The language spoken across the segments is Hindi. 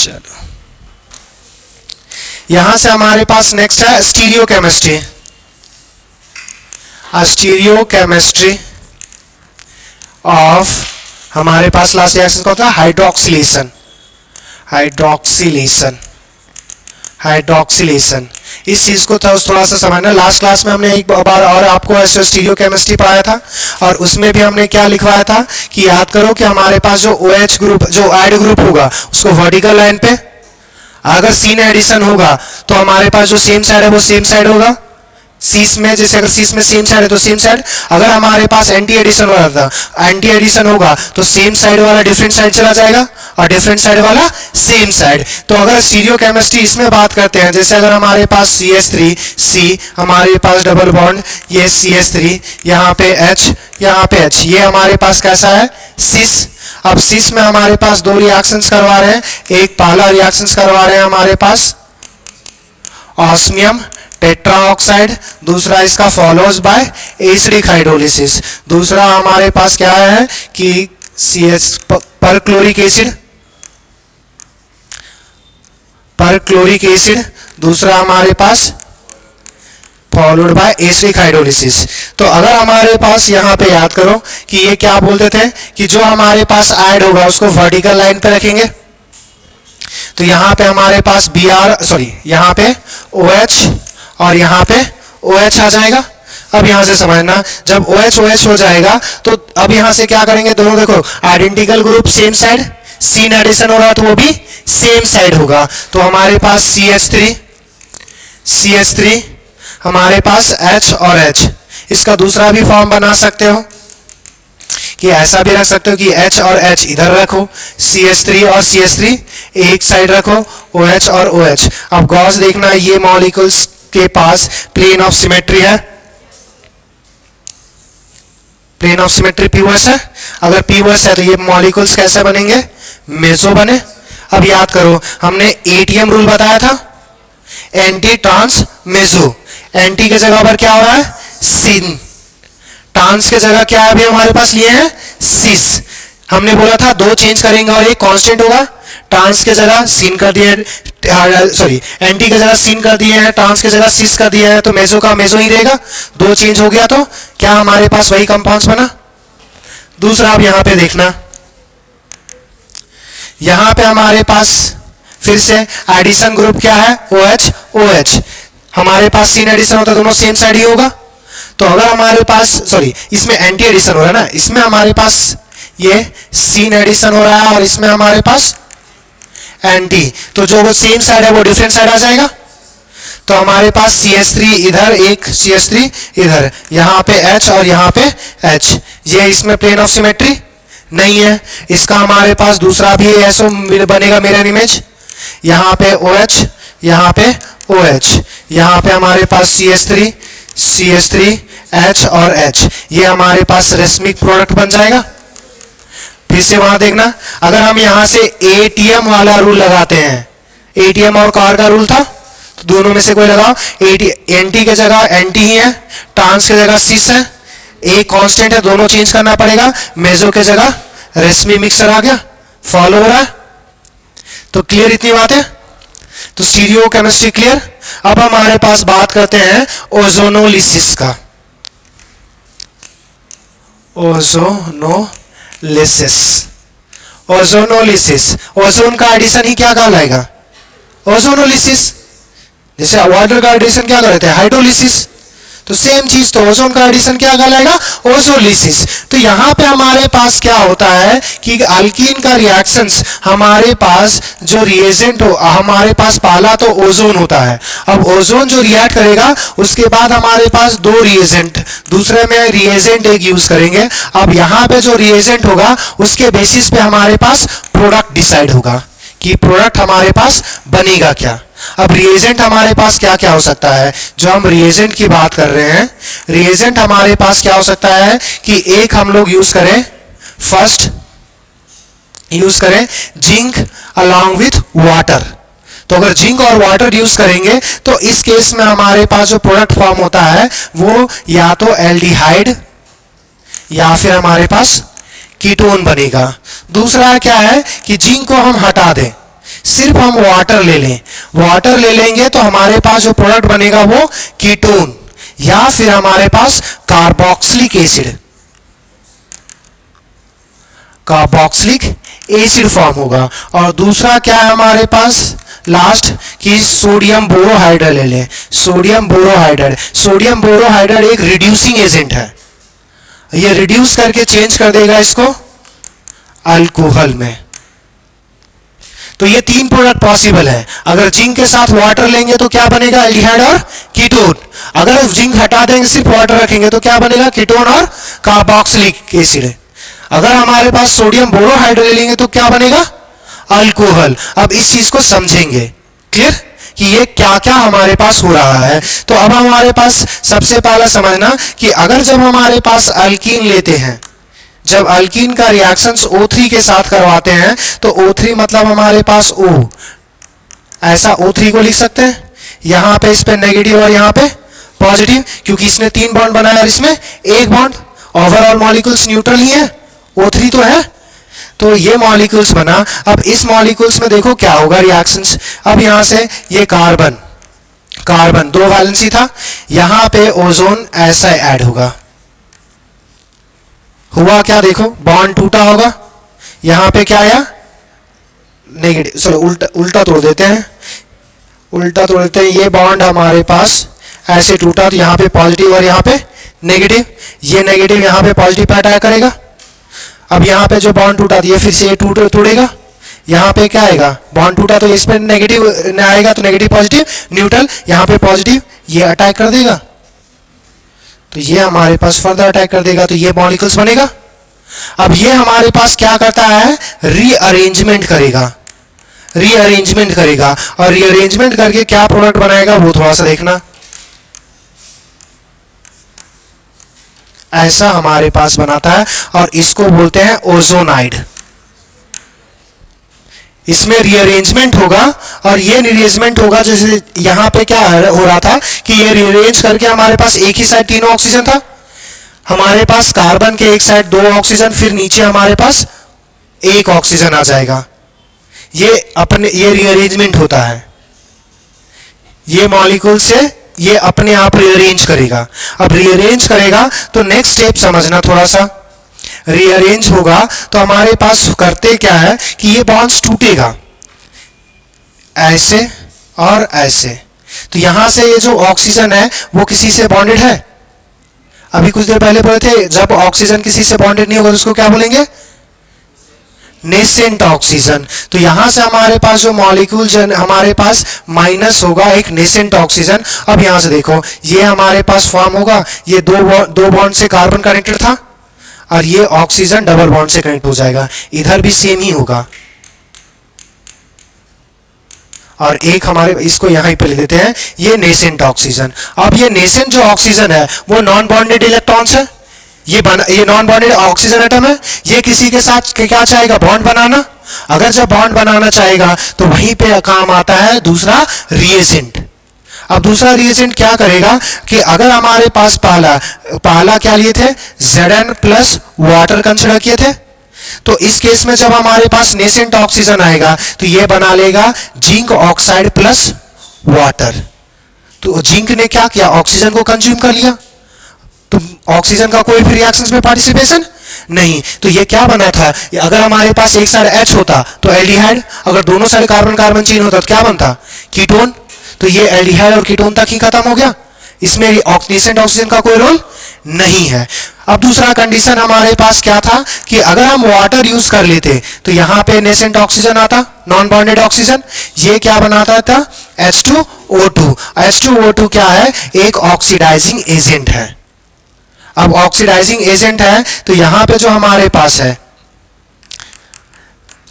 चलो, यहां से हमारे पास नेक्स्ट है stereo chemistry. Stereo chemistry of, हमारे पास लास्ट रिएक्शन कौन था? हाइड्रोक्सिलेशन। हाइड्रोक्सिलेशन, हाइड्रोक्सिलेशन, इस चीज को थोड़ा सा समझना। लास्ट क्लास में हमने एक बार और आपको ऐसे स्टीरियो केमिस्ट्री पढ़ाया था, और उसमें भी हमने क्या लिखवाया था कि याद करो कि हमारे पास जो OH ग्रुप, जो आइड ग्रुप होगा, उसको वर्टिकल लाइन पे अगर सीन एडिशन होगा तो हमारे पास जो सेम साइड है वो सेम साइड होगा। सीस में, जैसे अगर सीस में सेम साइड है तो सेम साइड। अगर हमारे पास एंटी एडिशन वाला था, एंटी एडिशन होगा तो सेम साइड वाला डिफरेंट साइड चला जाएगा और डिफरेंट साइड वाला सेम साइड। तो अगर स्टीरियो केमिस्ट्री इसमें बात करते हैं, जैसे अगर हमारे पास CH3C, हमारे पास डबल बॉन्ड, ये CH3, यहाँ पे H, यहाँ पे H, ये हमारे पास कैसा है? सिस। अब सिस में हमारे पास दो रिएक्शंस करवा रहे हैं, एक पहला रिएक्शंस करवा रहे हैं हमारे पास ऑस्मियम टेट्राऑक्साइड, दूसरा इसका फॉलोज बाय एसिडिक हाइड्रोलिसिस। दूसरा हमारे पास क्या है कि CH perchloric acid, perchloric acid, दूसरा हमारे पास फॉलोड बाय एसिडिक हाइड्रोलिसिस। तो अगर हमारे पास यहाँ पे याद करो कि ये क्या बोलते थे कि जो हमारे पास आइड होगा उसको वर्टिकल लाइन पे रखेंगे, तो यहाँ पे हमारे पास यहाँ पे OH और यहाँ पे OH आ जाएगा। अब यहां से समझना, जब OH OH हो जाएगा तो अब यहां से क्या करेंगे? दोनों देखो identical group same side, syn addition हो रहा है तो वो भी सेम साइड होगा। तो हमारे पास CH3 हमारे पास H और H, इसका दूसरा भी फॉर्म बना सकते हो कि ऐसा भी रख सकते हो कि H और H इधर रखो, CH3 और CH3 एक साइड रखो, OH और OH। अब गॉस देखना, ये मॉलिक्यूल्स के पास प्लेन ऑफ सिमेट्री है, प्लेन ऑफ सिमेट्री POS है। अगर POS है तो ये मॉलिक्यूल्स कैसे बनेंगे? मेसो बने। अब याद करो, हमने ATM रूल बताया था, एंटी ट्रांस मेसो। एंटी के जगह पर क्या हो रहा है? सिन। ट्रांस के जगह क्या अभी हमारे पास लिए हैं? सिस। हमने बोला था दो चेंज करेंगे और एक कांस्टेंट होगा। ट्रांस के जगह सिन कर दिए, एंटी के जगह सिन कर दिए हैं, ट्रांस के जगह सिस कर दिया है, तो मेसो का मेसो ही रहेगा। दो चेंज हो गया तो क्या हमारे पास वही कंपाउंड्स बना। दूसरा अब यहां पे देखना, यहां पे हमारे पास फिर से एडिशन ग्रुप क्या है? OH OH। हमारे पास सीन एडिशन होता है दोनों सेम साइड ही होगा। तो अगर हमारे पास इसमें एंटी एडिशन हो रहा है ना, इसमें हमारे पास ये सीन एडिशन हो रहा है और इसमें हमारे पास एंटी, तो जो वो सेम साइड है वो डिफरेंट साइड आ जाएगा। तो हमारे पास CH3 इधर, एक CH3 इधर, यहाँ पे H और यहाँ पे H। ये इसमें प्लेन ऑफ सिमेट्री नहीं है। इसका हमारे पास दूसरा भी ऐसा बनेगा मिरर इमेज, यहाँ पे OH, यहाँ पे OH, यहाँ पे हमारे पास CH3 H और H। ये हमारे पास रेशमिक प्रोडक्ट बन जाएगा। फिर से वहां देखना, अगर हम यहां से ATM वाला रूल लगाते हैं, ATM और कार का रूल था, तो दोनों में से कोई लगाओ। एंटी के जगह एंटी ही है, ट्रांस के जगह सिस है, एक कांस्टेंट है, दोनों चेंज करना पड़ेगा। मेसो के जगह रेशमी मिक्सर आ गया, फॉलो हो रहा है। तो क्लियर इतनी बात है? तो स्टीरियो केमिस्ट्री क्लियर। अब हमारे पास बात करते हैं ओजोनोलिसिस का। ओजोनोलिसिस, ओजोन का एडिशन ही क्या कहलाएगा? ओजोनोलिसिस। जैसे वाटर का एडिशन क्या करते हैं? हाइड्रोलिसिस। तो सेम चीज, तो ओजोन का एडिशन क्या कहलाएगा? ओजोलिसिस। तो यहां पे हमारे पास क्या होता है कि अल्कीन का रिएक्शंस, हमारे पास जो रिएजेंट हो, हमारे पास पहला तो ओजोन होता है। अब ओजोन जो रिएक्ट करेगा उसके बाद हमारे पास दो रिएजेंट, दूसरे में रिएजेंट एक यूज करेंगे। अब यहां पे जो रिएजेंट होगा उसके बेसिस पे हमारे पास प्रोडक्ट डिसाइड होगा कि प्रोडक्ट हमारे पास बनेगा क्या। अब रिएजेंट हमारे पास क्या क्या हो सकता है? जो हम रिएजेंट की बात कर रहे हैं, रिएजेंट हमारे पास क्या हो सकता है कि एक हम लोग यूज करें, फर्स्ट यूज करें जिंक अलॉन्ग विथ वाटर। तो अगर जिंक और वाटर यूज करेंगे तो इस केस में हमारे पास जो प्रोडक्ट फॉर्म होता है वो या तो एल्डिहाइड या फिर हमारे पास कीटोन बनेगा। दूसरा क्या है कि जिंक को हम हटा दें, सिर्फ हम वाटर ले लें, वाटर ले लेंगे तो हमारे पास जो प्रोडक्ट बनेगा वो कीटोन या फिर हमारे पास carboxylic acid, carboxylic acid form होगा। और दूसरा क्या है हमारे पास लास्ट कि सोडियम बोरोहाइड्रेट ले लें, सोडियम बोरोहाइड्रेट। सोडियम बोरोहाइड्रेट एक रिड्यूसिंग एजेंट है, ये रिड्यूस करके चेंज कर देगा इसको अल्कोहल में। तो ये तीन प्रोडक्ट पॉसिबल है। अगर जिंक के साथ वाटर लेंगे तो क्या बनेगा, एल्डिहाइड और कीटोन। अगर जिंक हटा देंगे सिर्फ वाटर रखेंगे तो क्या बनेगा, कीटोन और कार्बोक्सिलिक एसिड। अगर हमारे पास सोडियम बोरोहाइड्रेट ले लेंगे तो क्या बनेगा, अल्कोहल। अब इस चीज को समझेंगे, क्लियर कि ये क्या क्या हमारे पास हो रहा है। तो अब हमारे पास सबसे पहला समझना कि अगर जब हमारे पास अल्कीन लेते हैं, जब अल्कीन का रिएक्शंस O3 के साथ करवाते हैं तो O3 मतलब हमारे पास O, ऐसा O3 को लिख सकते हैं। यहां पे इस पे नेगेटिव और यहां पे पॉजिटिव, क्योंकि इसने 3 बॉन्ड बनाया और इसमें 1 बॉन्ड। ओवरऑल मॉलिक्यूल्स न्यूट्रल ही है, O3 तो है, तो ये मॉलिक्यूल्स बना। अब इस मॉलिक्यूल्स में देखो क्या होगा रिएक्शंस। अब यहां से ये कार्बन, कार्बन 2 वैलेंसी था, यहां पे ओजोन ऐसा ऐड होगा, हुआ क्या देखो, बॉन्ड टूटा होगा। यहां पे क्या आया, नेगेटिव, सॉरी उल्टा उल्टा तोड़ देते हैं, उल्टा तोड़ देते हैं। ये बॉन्ड हमारे पास ऐसे टूटा तो यहां पे पॉजिटिव और यहां पे नेगेटिव, ये नेगेटिव यहां पे पॉजिटिव पे अटैक करेगा। अब यहां पे जो बॉन्ड टूटा ये फिर से ये तोड़ेगा, यहां पे क्या आएगा, बॉन्ड टूटा तो इसमें नेगेटिव आएगा तो नेगेटिव पॉजिटिव न्यूट्रल, यहां पे पॉजिटिव, ये अटैक कर देगा तो ये हमारे पास फर्दर अटैक कर देगा, तो ये मॉलिक्यूल्स बनेगा। अब ये हमारे पास क्या करता है, रीअरेंजमेंट करेगा, रीअरेंजमेंट करेगा और रीअरेंजमेंट करके क्या प्रोडक्ट बनाएगा वो थोड़ा सा देखना। ऐसा हमारे पास बनाता है और इसको बोलते हैं ओजोनाइड। इसमें रीअरेंजमेंट होगा और ये रीअरेंजमेंट होगा, जैसे यहां पे क्या हो रहा था कि ये रीअरेंज करके हमारे पास एक ही साइड 3 ऑक्सीजन था, हमारे पास कार्बन के एक साइड 2 ऑक्सीजन, फिर नीचे हमारे पास 1 ऑक्सीजन आ जाएगा। ये अपने ये रीअरेंजमेंट होता है, ये मॉलिक्यूल से ये अपने आप रीअरेंज करेगा। अब रीअरेंज करेगा तो नेक्स्ट स्टेप समझना थोड़ा सा, रीअरेंज होगा तो हमारे पास करते क्या है कि ये बॉन्ड्स टूटेगा ऐसे और ऐसे, तो यहां से ये जो ऑक्सीजन है वो किसी से बॉन्डेड है। अभी कुछ देर पहले बोले थे जब ऑक्सीजन किसी से बॉन्डेड नहीं होगा तो उसको क्या बोलेंगे, नेसेंट ऑक्सीजन। तो यहां से हमारे पास जो मॉलिक्यूल हमारे पास माइनस होगा एक नेसेंट ऑक्सीजन। अब यहां से देखो ये हमारे पास फॉर्म होगा, ये दो बॉन्ड से कार्बन कनेक्टेड था और ये ऑक्सीजन डबल बॉन्ड से कनेक्ट हो जाएगा, इधर भी सेम ही होगा। और एक हमारे इसको यहां पे ले देते हैं, ये नेसेंट ऑक्सीजन। अब ये नेसेंट जो ऑक्सीजन है वो नॉन बॉन्डेड इलेक्ट्रॉन्स है, ये नॉन बॉन्डेड ऑक्सीजन एटम है, ये किसी के साथ क्या चाहेगा, बॉन्ड बनाना। अगर जब बॉन्ड बनाना चाहेगा तो वहीं पे काम आता है दूसरा रिएजेंट। अब दूसरा रिएजेंट क्या करेगा कि अगर हमारे पास पहला क्या लिए थे, Zn प्लस वाटर कंसिडर किए थे, तो इस केस में जब हमारे पास नेसेंट ऑक्सीजन आएगा तो ये बना लेगा जिंक ऑक्साइड प्लस वाटर। तो जिंक ने क्या किया, ऑक्सीजन को कंज्यूम कर लिया, तो ऑक्सीजन का कोई भी रिएक्शंस में पार्टिसिपेशन नहीं। तो ये क्या बना था, अगर हमारे पास एक साइड H होता तो एल्डिहाइड, अगर दोनों साइड कार्बन कार्बन चेन होता तो क्या बनता, कीटोन। तो ये एल्डिहाइड और कीटोन तक ही खत्म हो गया, इसमें नेसेंट ऑक्सीजन का कोई रोल नहीं है। अब दूसरा कंडीशन हमारे पास क्या था कि अगर हम वाटर यूज कर लेते तो यहां पे नेसेंट ऑक्सीजन आता, नॉन बॉन्डेड ऑक्सीजन, ये क्या बनाता था, H2O2। H2O2 क्या है, एक ऑक्सीडाइजिंग एजेंट है। अब ऑक्सीडाइजिंग एजेंट है तो यहां पे जो हमारे पास है,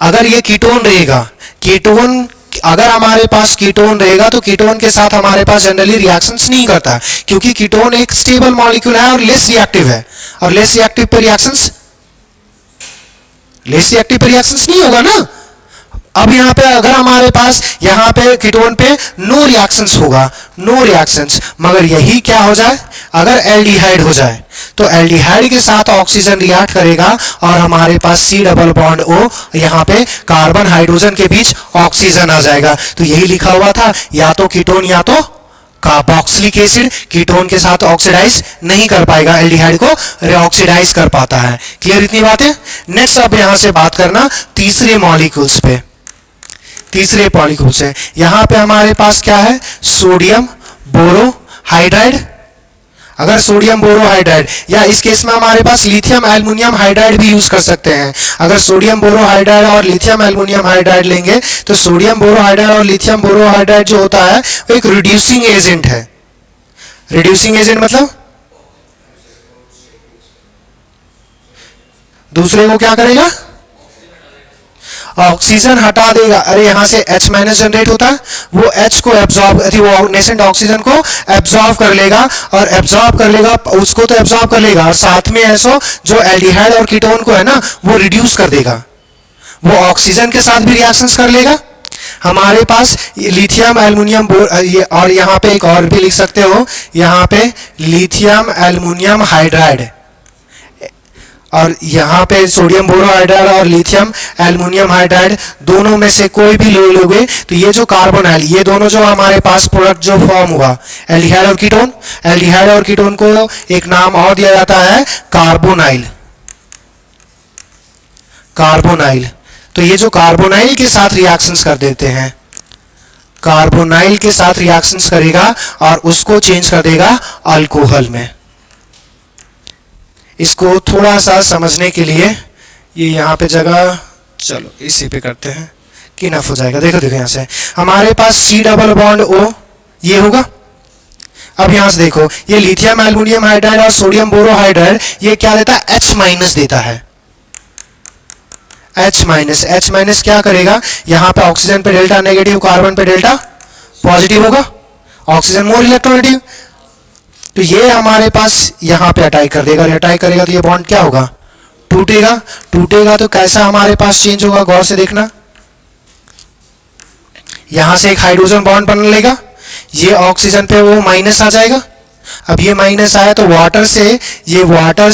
अगर ये कीटोन रहेगा, कीटोन अगर हमारे पास कीटोन रहेगा तो कीटोन के साथ हमारे पास जनरली रिएक्शंस नहीं करता, क्योंकि कीटोन एक स्टेबल मॉलिक्यूल है और लेस रिएक्टिव है, और लेस रिएक्टिव पे रिएक्शंस नहीं होगा ना। अब यहां पे अगर हमारे पास यहां पे कीटोन पे नो रिएक्शंस होगा, नो रिएक्शंस। मगर यही क्या हो जाए, अगर एल्डिहाइड हो जाए तो एल्डिहाइड के साथ ऑक्सीजन रिएक्ट करेगा और हमारे पास C डबल बॉन्ड O, यहाँ पे कार्बन हाइड्रोजन के बीच ऑक्सीजन आ जाएगा। तो यही लिखा हुआ था, या तो कीटोन या तो कार्बोक्सिलिक एसिड कीटोन के साथ ऑक्सीडाइज नहीं कर पाएगा, एल्डिहाइड को रिऑक्सीडाइज कर पाता है। क्लियर इतनी बातें। नेक्स्ट अब यहां से बात करना तीसरे मॉलिक्यूल्स पे। तीसरे मॉलिक्यूल्स है, यहां पे हमारे पास क्या है, सोडियम बोरोहाइड्राइड। अगर सोडियम बोरोहाइड्राइड या इस केस में हमारे पास लिथियम एल्युमिनियम हाइड्राइड भी यूज कर सकते हैं। अगर सोडियम बोरोहाइड्राइड और लिथियम एल्युमिनियम हाइड्राइड लेंगे तो सोडियम बोरोहाइड्राइड और लिथियम बोरोहाइड्राइड जो होता है वो एक रिड्यूसिंग एजेंट है। रिड्यूसिंग एजेंट मतलब दूसरे को क्या करेगा, ऑक्सीजन हटा देगा। अरे यहां से H माइनस जनरेट होता है, वो H को एब्जॉर्ब, वो नेसेंट ऑक्सीजन को एब्जॉर्ब कर लेगा, और एब्जॉर्ब कर लेगा, उसको तो एब्जॉर्ब कर लेगा और साथ में ऐसो जो एल्डिहाइड और कीटोन को है ना वो रिड्यूस कर देगा, वो ऑक्सीजन के साथ भी रिएक्शंस कर लेगा। हमारे पास लिथियम एल्युमिनियम और यहाँ पे एक और भी लिख सकते हो, यहाँ पे लिथियम एल्युमिनियम हाइड्राइड, और यहाँ पे सोडियम बोरोहाइड्राइड और लिथियम एल्युमिनियम हाइड्राइड, दोनों में से कोई भी ले लोगे तो ये जो कार्बोनाइल, ये दोनों जो हमारे पास प्रोडक्ट जो फॉर्म हुआ एल्डिहाइड और कीटोन, एल्डिहाइड और कीटोन को एक नाम और दिया जाता है कार्बोनाइल। कार्बोनाइल, तो ये जो कार्बोनाइल के साथ रिएक्शंस कर देते हैं, कार्बोनाइल के साथ रिएक्शंस करेगा और उसको चेंज कर देगा अल्कोहल में। इसको थोड़ा सा समझने के लिए ये यहाँ पे जगह, चलो इसी पे करते हैं कि इनफ हो जाएगा। देखो देखो यहाँ से हमारे पास C डबल बॉन्ड O ये होगा। अब यहाँ से देखो ये लिथियम एल्युमिनियम हाइड्राइड और सोडियम बोरोहाइड्राइड ये क्या देता है, H माइनस देता है। H माइनस क्या करेगा, यहाँ पे ऑक्सीजन पे डेल्टा नेगेटिव, कार्बन पे डेल्टा पॉजिटिव होगा, ऑक्सीजन मोर इलेक्ट्रोनेगेटिव, तो ये हमारे पास यहाँ पे अटैक कर देगा। अटैक करेगा तो ये बॉन्ड क्या होगा, टूटेगा। टूटेगा तो कैसा हमारे पास चेंज होगा, गौर से देखना, यहां से एक हाइड्रोजन बॉन्ड बन लेगा, ये ऑक्सीजन पे वो माइनस आ जाएगा। अब ये माइनस आया तो वाटर से ये वाटर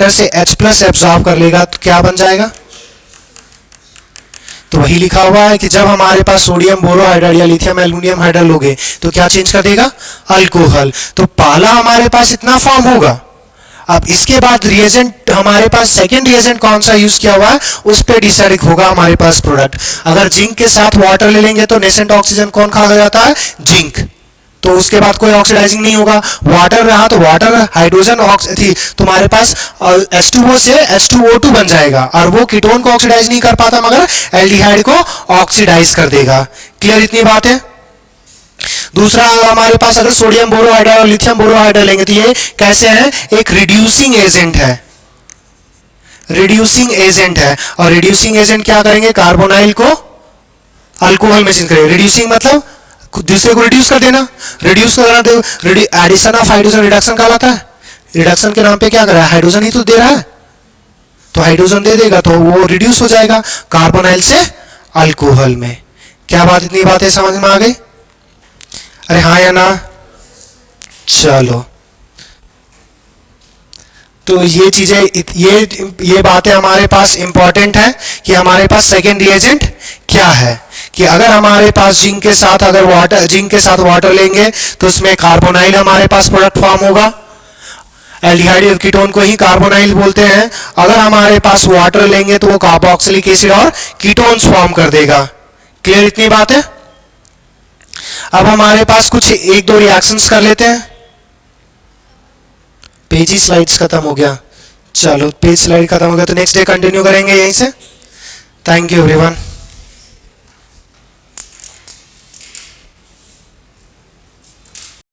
से H प्लस एब्जॉर्ब कर लेगा, तो क्या बन जाएगा, तो वही लिखा हुआ है कि जब हमारे पास सोडियम बोरोहाइड्राइड या लिथियम एल्युमिनियम हाइड्राइड लोगे तो क्या चेंज कर देगा, अल्कोहल। तो पहला हमारे पास इतना फॉर्म होगा। अब इसके बाद रिएजेंट हमारे पास सेकंड रिएजेंट कौन सा यूज किया हुआ है उस पर डिसाइड होगा हमारे पास प्रोडक्ट। अगर जिंक के साथ वाटर ले लेंगे तो नेसेंट ऑक्सीजन कौन कहा जाता है, जिंक, तो उसके बाद कोई ऑक्सीडाइजिंग नहीं होगा। वाटर रहा तो वाटर हाइड्रोजन थी, तुम्हारे पास H2O से H2O2 बन जाएगा और वो कीटोन को ऑक्सीडाइज नहीं कर पाता मगर एल्डिहाइड को ऑक्सीडाइज कर देगा। क्लियर इतनी बात है। दूसरा हमारे पास अगर सोडियम बोरोहाइड्राइड और लिथियम बोरोहाइड्राइड लेंगे तो ये कैसे हैं, एक रिड्यूसिंग एजेंट है। रिड्यूसिंग एजेंट है और रिड्यूसिंग एजेंट क्या करेंगे, कार्बोनाइल को अल्कोहल में चेंज करेंगे। रिड्यूसिंग मतलब दूसरे को रिड्यूस कर देना, रिड्यूस करना तो एडिशन ऑफ हाइड्रोजन रिडक्शन कहलाता है। रिडक्शन के नाम पे क्या कर रहा है, हाइड्रोजन ही तो दे रहा है, तो हाइड्रोजन दे देगा तो वो रिड्यूस हो जाएगा कार्बोनाइल से अल्कोहल में। क्या बात, इतनी बातें समझ में आ गई, अरे हाँ या ना। चलो तो ये चीजें ये बातें हमारे पास इंपॉर्टेंट है कि हमारे पास सेकेंड रिएजेंट क्या है, कि अगर हमारे पास जिंक के साथ वाटर लेंगे तो उसमें कार्बोनाइल हमारे पास प्रोडक्ट फॉर्म होगा। एल्डिहाइड कीटोन को ही कार्बोनाइल बोलते हैं। अगर हमारे पास वाटर लेंगे तो वो कार्बोक्सिलिक एसिड और कीटोन्स फॉर्म कर देगा। क्लियर इतनी बात है। अब हमारे पास कुछ एक दो रिएक्शंस कर लेते हैं। पेज ही स्लाइड्स खत्म हो गया, चलो पेज स्लाइड खत्म हो गया तो नेक्स्ट डे कंटिन्यू करेंगे यहीं से। Thank you everyone.